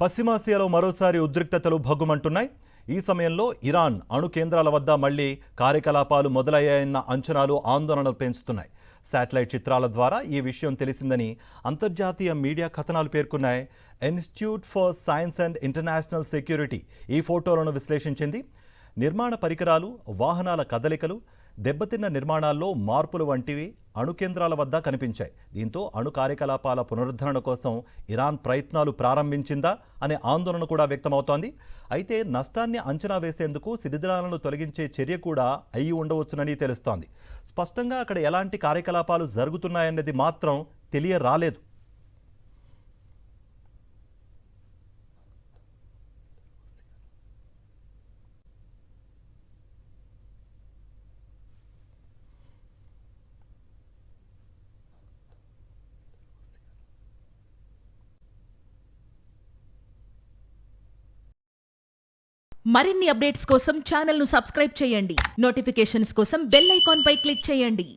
పశ్చిమాసియాలో మరోసారి ఉద్రిక్తతలు భగ్గుమంటున్నాయి. ఈ సమయంలో ఇరాన్ అణు కేంద్రాల వద్ద మళ్లీ కార్యకలాపాలు మొదలయ్యాయన్న అంచనాలు ఆందోళనలు పెంచుతున్నాయి. శాటిలైట్ చిత్రాల ద్వారా ఈ విషయం తెలిసిందని అంతర్జాతీయ మీడియా కథనాలు పేర్కొన్నాయి. Institute for science and international security ఈ ఫోటోలను విశ్లేషించింది. నిర్మాణ పరికరాలు, వాహనాల కదలికలు, దెబ్బతిన్న నిర్మాణాల్లో మార్పులు వంటివి అణు కేంద్రాల వద్ద కనిపించాయి. దీంతో అణు కార్యకలాపాల పునరుద్ధరణ కోసం ఇరాన్ ప్రయత్నాలు ప్రారంభించిందా అనే ఆందోళన కూడా వ్యక్తమవుతోంది. అయితే నష్టాన్ని అంచనా వేసేందుకు శిథిలాలను తొలగించే చర్య కూడా అయి ఉండవచ్చునని తెలుస్తోంది. స్పష్టంగా అక్కడ ఎలాంటి కార్యకలాపాలు జరుగుతున్నాయన్నది మాత్రం తెలియరాలేదు. మరిన్ని అప్డేట్స్ కోసం ఛానల్ ను సబ్స్క్రైబ్ చేయండి. నోటిఫికేషన్స్ కోసం బెల్ ఐకాన్ పై క్లిక్ చేయండి.